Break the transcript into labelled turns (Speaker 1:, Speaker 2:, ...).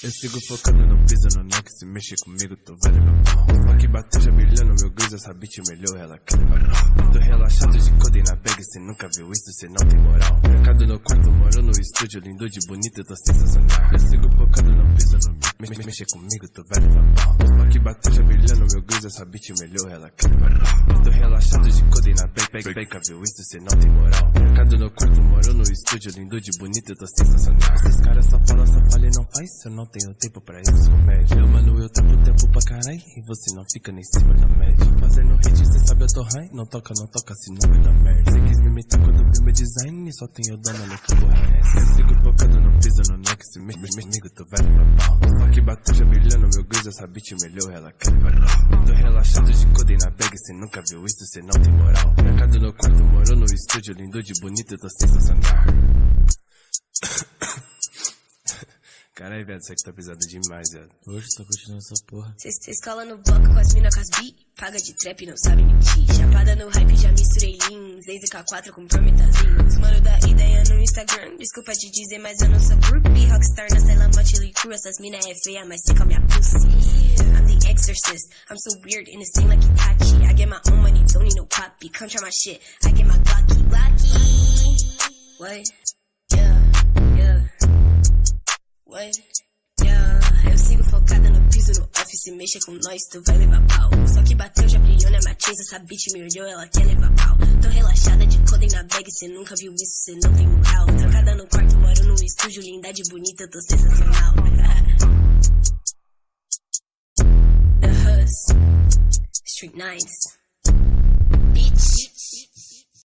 Speaker 1: Eu sigo focado no piso, no neck, se mexer comigo tu vai levar pau. Só que bateu já brilhando meu griso, essa bitch melhor, ela quer levar pau. Tô relaxado de codem na bag, cê nunca viu isso, cê não tem moral. Mercado no quarto, moro no estúdio, lindo de bonito, eu tô sensacional. Eu sigo focado no piso, no mexer comigo tu vai levar pau. Só que bateu já brilhando meu griso, essa bitch melhor, ela quer levar pau. Tô relaxado de codem na bag, nunca viu isso, cê não tem moral. Mercado no quarto, moro no estúdio, lindo de bonito, eu tô sensacional. Esses caras só falam e não faz, eu não tenho tempo pra esses comédias. Eu, mano, eu tapo tempo pra caralho e você não fica nem em cima da média. Fazendo hit, cê sabe eu tô high, não toca, se não vai dar merda. Cê quis me imitar quando viu meu design e só tem eu dona no que conhece. Eu sigo focado no piso, no neck, se comigo tu vai levar pau. Só que bateu já brilhando meu griso, essa bitch melhor, ela quer levar pau. Tô relaxado de codem na bag, cê nunca viu isso, cê não tem moral. Mercado no quarto, morou no estúdio, lindo de bonito, eu tô sensacional. Caralho, velho, isso aqui tá pesado demais, velho. Hoje tô curtindo essa porra.
Speaker 2: Cês cola no bloco com as mina com as bi. Paga de trap, não sabe mentir. Chapada no hype, já misturei lean. Zez e K4 com prometazinho. Os mano da ideia no Instagram. Desculpa te dizer, mas eu não sou groupie. Rockstar na Cela Motley Crue. Essas mina é feia, mas seca minha pussy. I'm the exorcist. I'm so weird, innocent like Itachi. I get my own money, don't need no poppy. Come try my shit, I get my Glocky. What? Yeah. What? Yeah. Eu sigo focada no piso, no office, mexa com nós, tu vai levar pau. Só que bateu, já brilhou na matriz, essa bitch me olhou, ela quer levar pau. Tô relaxada de codem na bag, cê nunca viu isso, cê não tem moral. Trancada no quarto, moro no estúdio, lindade bonita, eu tô sensacional. The Hus, Street Nines.